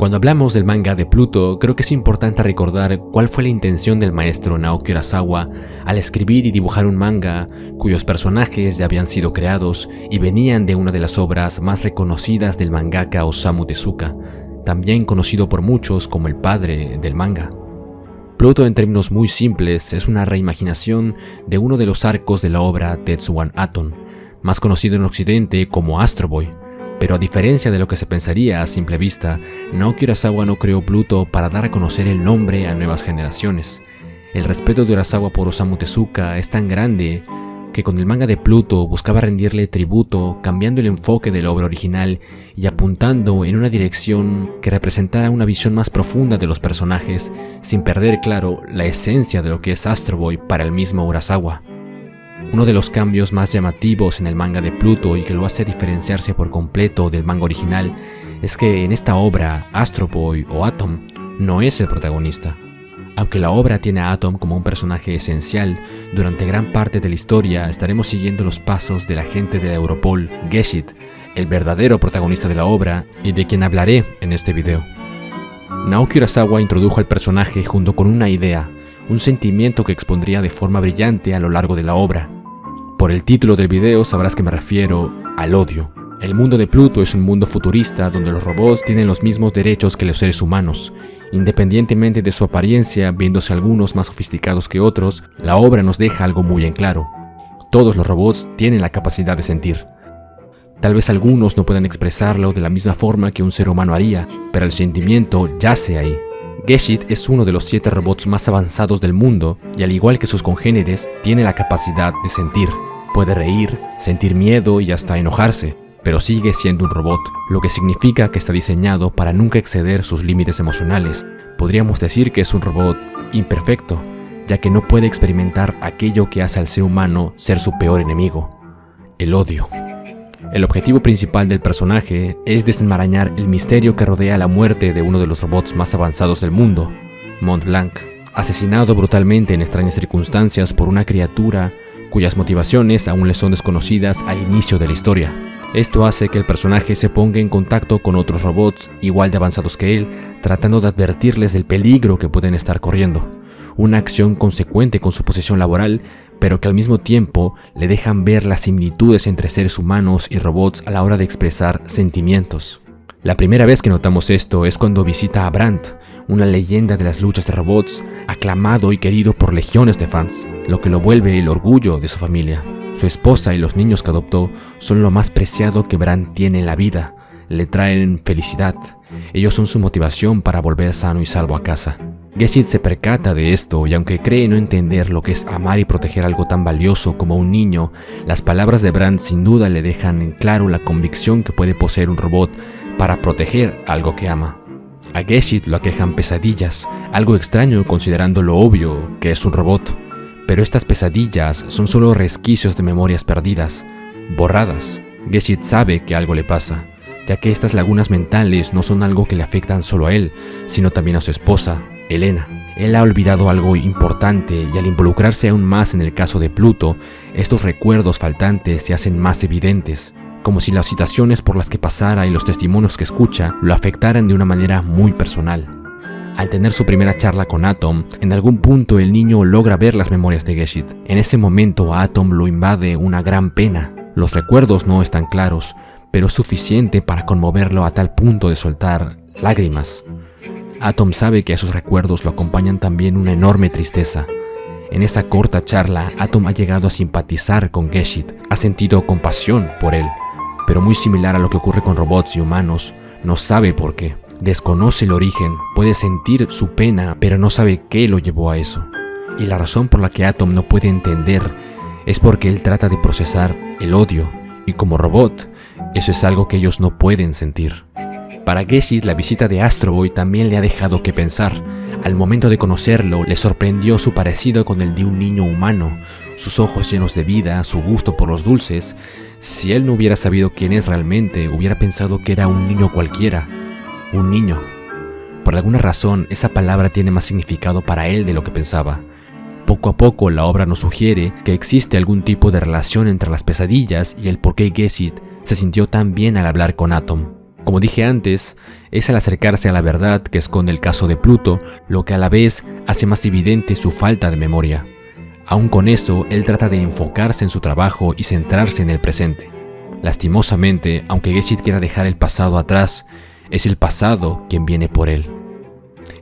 Cuando hablamos del manga de Pluto, creo que es importante recordar cuál fue la intención del maestro Naoki Urasawa al escribir y dibujar un manga cuyos personajes ya habían sido creados y venían de una de las obras más reconocidas del mangaka Osamu Tezuka, también conocido por muchos como el padre del manga. Pluto, en términos muy simples, es una reimaginación de uno de los arcos de la obra Tetsuwan Atom, más conocido en Occidente como Astro Boy. Pero a diferencia de lo que se pensaría a simple vista, Naoki Urasawa no creó Pluto para dar a conocer el nombre a nuevas generaciones. El respeto de Urasawa por Osamu Tezuka es tan grande que con el manga de Pluto buscaba rendirle tributo, cambiando el enfoque de la obra original y apuntando en una dirección que representara una visión más profunda de los personajes, sin perder claro la esencia de lo que es Astro Boy para el mismo Urasawa. Uno de los cambios más llamativos en el manga de Pluto y que lo hace diferenciarse por completo del manga original es que en esta obra Astro Boy o Atom no es el protagonista. Aunque la obra tiene a Atom como un personaje esencial, durante gran parte de la historia estaremos siguiendo los pasos del agente de la Europol, Geshit, el verdadero protagonista de la obra y de quien hablaré en este video. Naoki Urasawa introdujo al personaje junto con una idea, un sentimiento que expondría de forma brillante a lo largo de la obra. Por el título del video sabrás que me refiero al odio. El mundo de Pluto es un mundo futurista donde los robots tienen los mismos derechos que los seres humanos. Independientemente de su apariencia, viéndose algunos más sofisticados que otros, la obra nos deja algo muy en claro. Todos los robots tienen la capacidad de sentir. Tal vez algunos no puedan expresarlo de la misma forma que un ser humano haría, pero el sentimiento yace ahí. Geshit es uno de los 7 robots más avanzados del mundo y al igual que sus congéneres, tiene la capacidad de sentir. Puede reír, sentir miedo y hasta enojarse, pero sigue siendo un robot, lo que significa que está diseñado para nunca exceder sus límites emocionales. Podríamos decir que es un robot imperfecto, ya que no puede experimentar aquello que hace al ser humano ser su peor enemigo, el odio. El objetivo principal del personaje es desenmarañar el misterio que rodea la muerte de uno de los robots más avanzados del mundo, Mont Blanc, asesinado brutalmente en extrañas circunstancias por una criatura cuyas motivaciones aún le son desconocidas al inicio de la historia. Esto hace que el personaje se ponga en contacto con otros robots igual de avanzados que él, tratando de advertirles del peligro que pueden estar corriendo. Una acción consecuente con su posición laboral, pero que al mismo tiempo le dejan ver las similitudes entre seres humanos y robots a la hora de expresar sentimientos. La primera vez que notamos esto es cuando visita a Brandt, una leyenda de las luchas de robots, aclamado y querido por legiones de fans, lo que lo vuelve el orgullo de su familia. Su esposa y los niños que adoptó son lo más preciado que Brandt tiene en la vida, le traen felicidad. Ellos son su motivación para volver sano y salvo a casa. Geshit se percata de esto y aunque cree no entender lo que es amar y proteger algo tan valioso como un niño, las palabras de Brandt sin duda le dejan en claro la convicción que puede poseer un robot para proteger algo que ama. A Geshit lo aquejan pesadillas, algo extraño considerando lo obvio que es un robot. Pero estas pesadillas son solo resquicios de memorias perdidas, borradas. Geshit sabe que algo le pasa, ya que estas lagunas mentales no son algo que le afectan solo a él, sino también a su esposa, Elena. Él ha olvidado algo importante y al involucrarse aún más en el caso de Pluto, estos recuerdos faltantes se hacen más evidentes, como si las situaciones por las que pasara y los testimonios que escucha lo afectaran de una manera muy personal. Al tener su primera charla con Atom, en algún punto el niño logra ver las memorias de Geshit. En ese momento a Atom lo invade una gran pena. Los recuerdos no están claros, pero es suficiente para conmoverlo a tal punto de soltar lágrimas. Atom sabe que a esos recuerdos lo acompañan también una enorme tristeza. En esa corta charla, Atom ha llegado a simpatizar con Geshit, ha sentido compasión por él, pero muy similar a lo que ocurre con robots y humanos, no sabe por qué. Desconoce el origen, puede sentir su pena, pero no sabe qué lo llevó a eso. Y la razón por la que Atom no puede entender es porque él trata de procesar el odio, y como robot, eso es algo que ellos no pueden sentir. Para Geshit, la visita de Astro Boy también le ha dejado que pensar. Al momento de conocerlo, le sorprendió su parecido con el de un niño humano, sus ojos llenos de vida, su gusto por los dulces. Si él no hubiera sabido quién es realmente, hubiera pensado que era un niño cualquiera. Un niño. Por alguna razón, esa palabra tiene más significado para él de lo que pensaba. Poco a poco, la obra nos sugiere que existe algún tipo de relación entre las pesadillas y el por qué Geshit se sintió tan bien al hablar con Atom. Como dije antes, es al acercarse a la verdad que esconde el caso de Pluto lo que a la vez hace más evidente su falta de memoria. Aún con eso, él trata de enfocarse en su trabajo y centrarse en el presente. Lastimosamente, aunque Geshit quiera dejar el pasado atrás, es el pasado quien viene por él.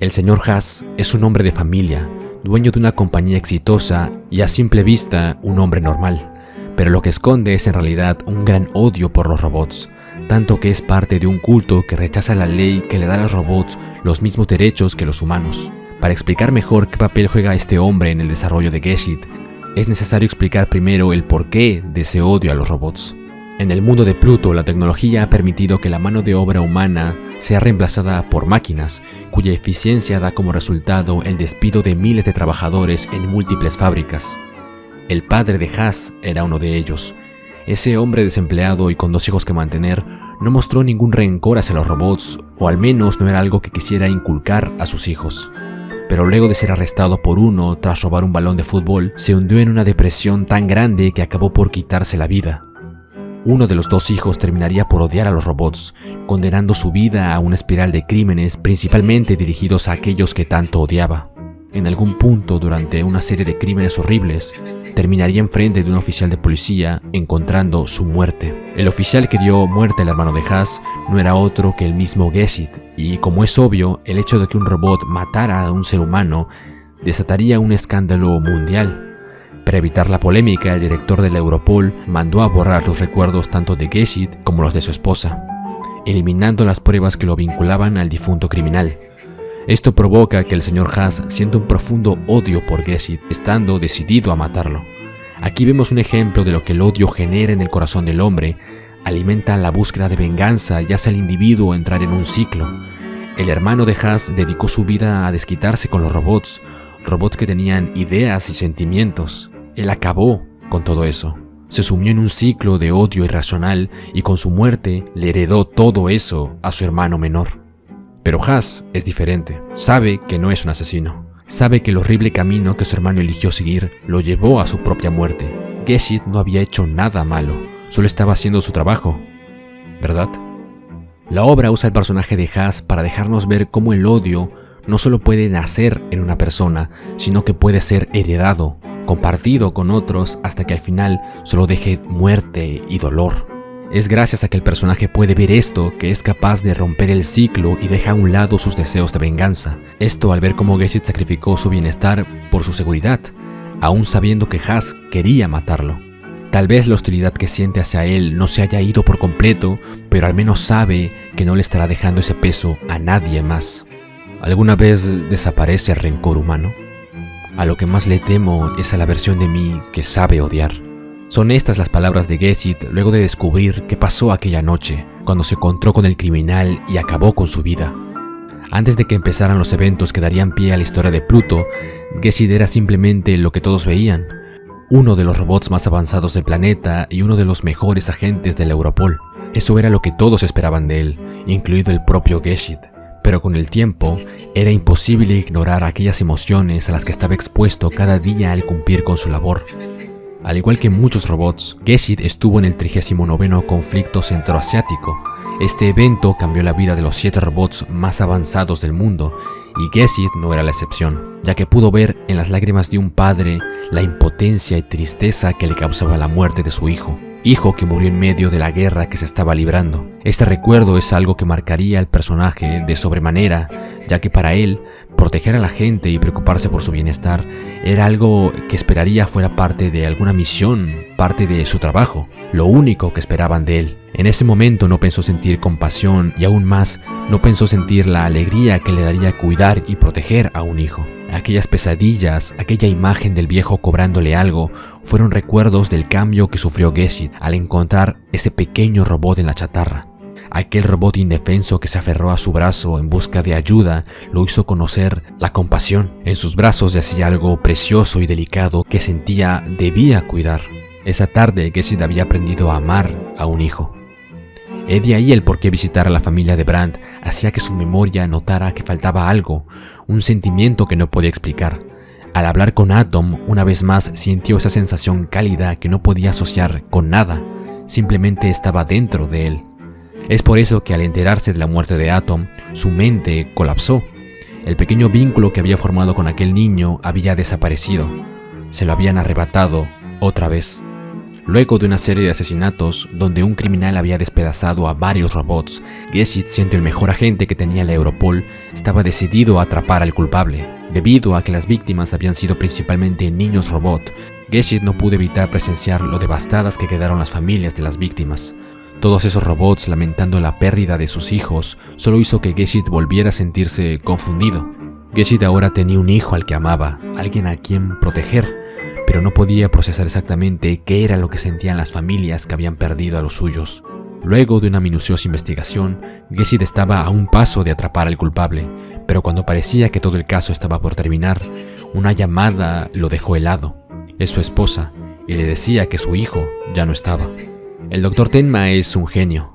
El señor Haas es un hombre de familia, dueño de una compañía exitosa y a simple vista un hombre normal, pero lo que esconde es en realidad un gran odio por los robots, tanto que es parte de un culto que rechaza la ley que le da a los robots los mismos derechos que los humanos. Para explicar mejor qué papel juega este hombre en el desarrollo de Geshit, es necesario explicar primero el porqué de ese odio a los robots. En el mundo de Pluto, la tecnología ha permitido que la mano de obra humana sea reemplazada por máquinas, cuya eficiencia da como resultado el despido de miles de trabajadores en múltiples fábricas. El padre de Haas era uno de ellos. Ese hombre desempleado y con 2 hijos que mantener no mostró ningún rencor hacia los robots, o al menos no era algo que quisiera inculcar a sus hijos. Pero luego de ser arrestado por uno tras robar un balón de fútbol, se hundió en una depresión tan grande que acabó por quitarse la vida. Uno de los 2 hijos terminaría por odiar a los robots, condenando su vida a una espiral de crímenes principalmente dirigidos a aquellos que tanto odiaba. En algún punto, durante una serie de crímenes horribles, terminaría enfrente de un oficial de policía encontrando su muerte. El oficial que dio muerte al hermano de Haas no era otro que el mismo Geshit, y como es obvio, el hecho de que un robot matara a un ser humano desataría un escándalo mundial. Para evitar la polémica, el director de la Europol mandó a borrar los recuerdos tanto de Geshit como los de su esposa, eliminando las pruebas que lo vinculaban al difunto criminal. Esto provoca que el señor Haas sienta un profundo odio por Geshit, estando decidido a matarlo. Aquí vemos un ejemplo de lo que el odio genera en el corazón del hombre, alimenta la búsqueda de venganza y hace al individuo entrar en un ciclo. El hermano de Haas dedicó su vida a desquitarse con los robots que tenían ideas y sentimientos. Él acabó con todo eso. Se sumió en un ciclo de odio irracional y con su muerte le heredó todo eso a su hermano menor. Pero Haas es diferente. Sabe que no es un asesino. Sabe que el horrible camino que su hermano eligió seguir lo llevó a su propia muerte. Geshit no había hecho nada malo, solo estaba haciendo su trabajo, ¿verdad? La obra usa el personaje de Haas para dejarnos ver cómo el odio no solo puede nacer en una persona, sino que puede ser heredado, compartido con otros hasta que al final solo deje muerte y dolor. Es gracias a que el personaje puede ver esto que es capaz de romper el ciclo y deja a un lado sus deseos de venganza. Esto al ver cómo Geshit sacrificó su bienestar por su seguridad, aún sabiendo que Haas quería matarlo. Tal vez la hostilidad que siente hacia él no se haya ido por completo, pero al menos sabe que no le estará dejando ese peso a nadie más. ¿Alguna vez desaparece el rencor humano? A lo que más le temo es a la versión de mí que sabe odiar. Son estas las palabras de Geshit luego de descubrir qué pasó aquella noche, cuando se encontró con el criminal y acabó con su vida. Antes de que empezaran los eventos que darían pie a la historia de Pluto, Geshit era simplemente lo que todos veían, uno de los robots más avanzados del planeta y uno de los mejores agentes de la Europol. Eso era lo que todos esperaban de él, incluido el propio Geshit. Pero con el tiempo, era imposible ignorar aquellas emociones a las que estaba expuesto cada día al cumplir con su labor. Al igual que muchos robots, Geshit estuvo en el 39º conflicto centroasiático. Este evento cambió la vida de los 7 robots más avanzados del mundo, y Geshit no era la excepción, ya que pudo ver en las lágrimas de un padre la impotencia y tristeza que le causaba la muerte de su hijo que murió en medio de la guerra que se estaba librando. Este recuerdo es algo que marcaría al personaje de sobremanera, ya que para él, proteger a la gente y preocuparse por su bienestar era algo que esperaría fuera parte de alguna misión, parte de su trabajo, lo único que esperaban de él. En ese momento no pensó sentir compasión y aún más no pensó sentir la alegría que le daría cuidar y proteger a un hijo. Aquellas pesadillas, aquella imagen del viejo cobrándole algo, fueron recuerdos del cambio que sufrió Geshit al encontrar ese pequeño robot en la chatarra. Aquel robot indefenso que se aferró a su brazo en busca de ayuda lo hizo conocer la compasión. En sus brazos yacía algo precioso y delicado que sentía debía cuidar. Esa tarde Geshit había aprendido a amar a un hijo. De ahí el por qué visitar a la familia de Brandt hacía que su memoria notara que faltaba algo, un sentimiento que no podía explicar. Al hablar con Atom, una vez más sintió esa sensación cálida que no podía asociar con nada, simplemente estaba dentro de él. Es por eso que al enterarse de la muerte de Atom, su mente colapsó. El pequeño vínculo que había formado con aquel niño había desaparecido. Se lo habían arrebatado otra vez. Luego de una serie de asesinatos, donde un criminal había despedazado a varios robots, Geshit, siendo el mejor agente que tenía la Europol, estaba decidido a atrapar al culpable. Debido a que las víctimas habían sido principalmente niños robot, Geshit no pudo evitar presenciar lo devastadas que quedaron las familias de las víctimas. Todos esos robots lamentando la pérdida de sus hijos solo hizo que Geshit volviera a sentirse confundido. Geshit ahora tenía un hijo al que amaba, alguien a quien proteger, pero no podía procesar exactamente qué era lo que sentían las familias que habían perdido a los suyos. Luego de una minuciosa investigación, Geshit estaba a un paso de atrapar al culpable, pero cuando parecía que todo el caso estaba por terminar, una llamada lo dejó helado. Es su esposa, y le decía que su hijo ya no estaba. El Dr. Tenma es un genio.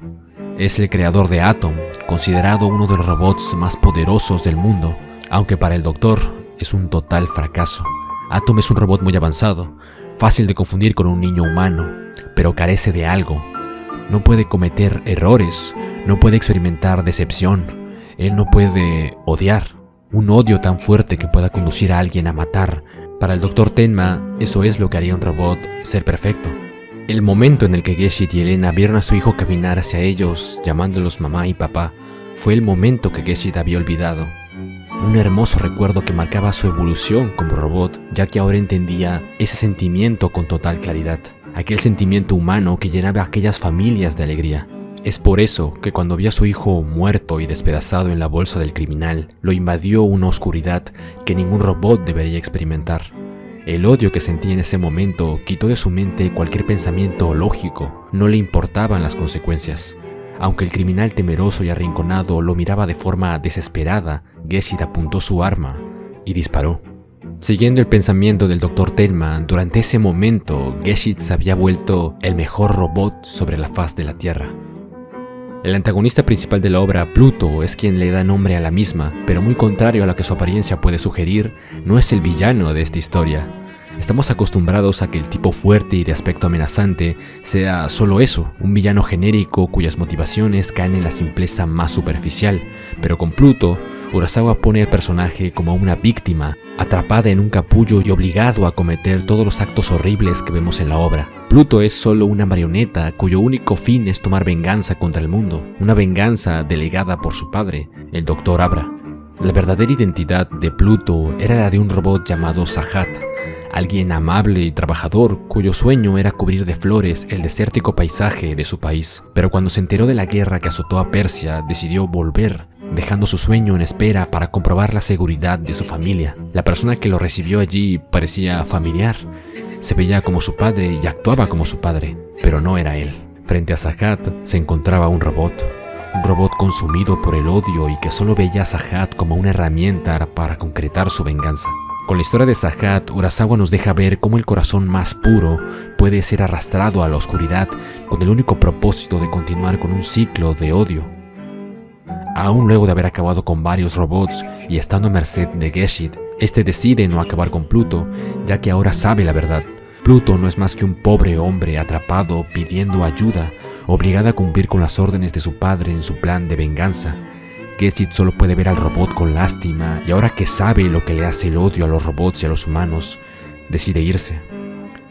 Es el creador de Atom, considerado uno de los robots más poderosos del mundo, aunque para el doctor es un total fracaso. Atom es un robot muy avanzado, fácil de confundir con un niño humano, pero carece de algo. No puede cometer errores, no puede experimentar decepción, él no puede odiar, un odio tan fuerte que pueda conducir a alguien a matar. Para el Dr. Tenma, eso es lo que haría un robot ser perfecto. El momento en el que Geshit y Elena vieron a su hijo caminar hacia ellos, llamándolos mamá y papá, fue el momento que Geshit había olvidado. Un hermoso recuerdo que marcaba su evolución como robot, ya que ahora entendía ese sentimiento con total claridad. Aquel sentimiento humano que llenaba a aquellas familias de alegría. Es por eso que cuando vio a su hijo muerto y despedazado en la bolsa del criminal, lo invadió una oscuridad que ningún robot debería experimentar. El odio que sentía en ese momento quitó de su mente cualquier pensamiento lógico, no le importaban las consecuencias. Aunque el criminal temeroso y arrinconado lo miraba de forma desesperada, Geshit apuntó su arma y disparó. Siguiendo el pensamiento del Dr. Tenma, durante ese momento, Geshit se había vuelto el mejor robot sobre la faz de la Tierra. El antagonista principal de la obra, Pluto, es quien le da nombre a la misma, pero muy contrario a lo que su apariencia puede sugerir, no es el villano de esta historia. Estamos acostumbrados a que el tipo fuerte y de aspecto amenazante sea solo eso, un villano genérico cuyas motivaciones caen en la simpleza más superficial, pero con Pluto, Urasawa pone al personaje como una víctima, atrapada en un capullo y obligado a cometer todos los actos horribles que vemos en la obra. Pluto es solo una marioneta cuyo único fin es tomar venganza contra el mundo, una venganza delegada por su padre, el Dr. Abra. La verdadera identidad de Pluto era la de un robot llamado Sahat, alguien amable y trabajador cuyo sueño era cubrir de flores el desértico paisaje de su país. Pero cuando se enteró de la guerra que azotó a Persia, decidió volver, dejando su sueño en espera para comprobar la seguridad de su familia. La persona que lo recibió allí parecía familiar, se veía como su padre y actuaba como su padre, pero no era él. Frente a Sahat se encontraba un robot consumido por el odio y que solo veía a Sahat como una herramienta para concretar su venganza. Con la historia de Sahat, Urasawa nos deja ver cómo el corazón más puro puede ser arrastrado a la oscuridad con el único propósito de continuar con un ciclo de odio. Aún luego de haber acabado con varios robots y estando a merced de Geshit, este decide no acabar con Pluto, ya que ahora sabe la verdad. Pluto no es más que un pobre hombre atrapado pidiendo ayuda, obligado a cumplir con las órdenes de su padre en su plan de venganza. Geshit solo puede ver al robot con lástima y ahora que sabe lo que le hace el odio a los robots y a los humanos, decide irse.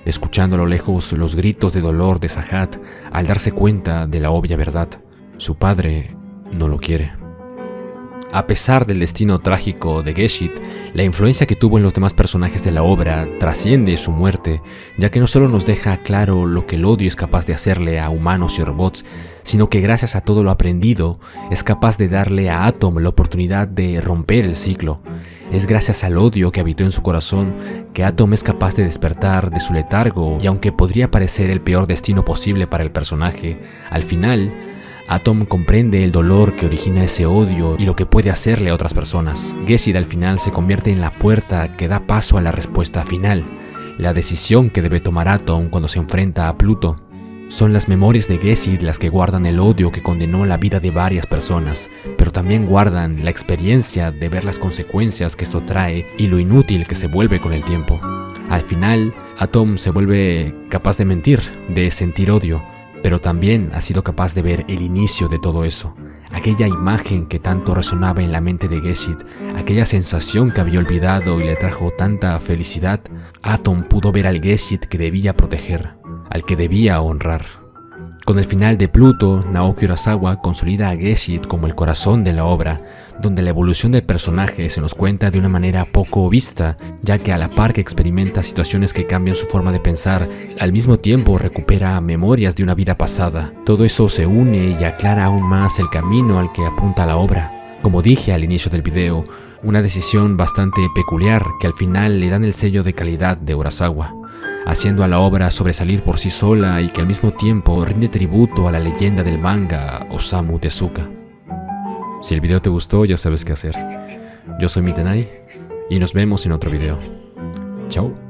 Escuchando a lo lejos los gritos de dolor de Sahat al darse cuenta de la obvia verdad, su padre no lo quiere. A pesar del destino trágico de Geshit, la influencia que tuvo en los demás personajes de la obra trasciende su muerte, ya que no solo nos deja claro lo que el odio es capaz de hacerle a humanos y robots, sino que gracias a todo lo aprendido, es capaz de darle a Atom la oportunidad de romper el ciclo. Es gracias al odio que habitó en su corazón que Atom es capaz de despertar de su letargo, y aunque podría parecer el peor destino posible para el personaje, al final, Atom comprende el dolor que origina ese odio y lo que puede hacerle a otras personas. Geshit al final se convierte en la puerta que da paso a la respuesta final, la decisión que debe tomar Atom cuando se enfrenta a Pluto. Son las memorias de Geshit las que guardan el odio que condenó la vida de varias personas, pero también guardan la experiencia de ver las consecuencias que esto trae y lo inútil que se vuelve con el tiempo. Al final, Atom se vuelve capaz de mentir, de sentir odio, pero también ha sido capaz de ver el inicio de todo eso. Aquella imagen que tanto resonaba en la mente de Geshit, aquella sensación que había olvidado y le trajo tanta felicidad, Atom pudo ver al Geshit que debía proteger, al que debía honrar. Con el final de Pluto, Naoki Urasawa consolida a Geshit como el corazón de la obra, donde la evolución del personaje se nos cuenta de una manera poco vista, ya que a la par que experimenta situaciones que cambian su forma de pensar, al mismo tiempo recupera memorias de una vida pasada. Todo eso se une y aclara aún más el camino al que apunta la obra. Como dije al inicio del video, una decisión bastante peculiar que al final le dan el sello de calidad de Urasawa, haciendo a la obra sobresalir por sí sola y que al mismo tiempo rinde tributo a la leyenda del manga Osamu Tezuka. Si el video te gustó, ya sabes qué hacer. Yo soy Mitenai y nos vemos en otro video. Chao.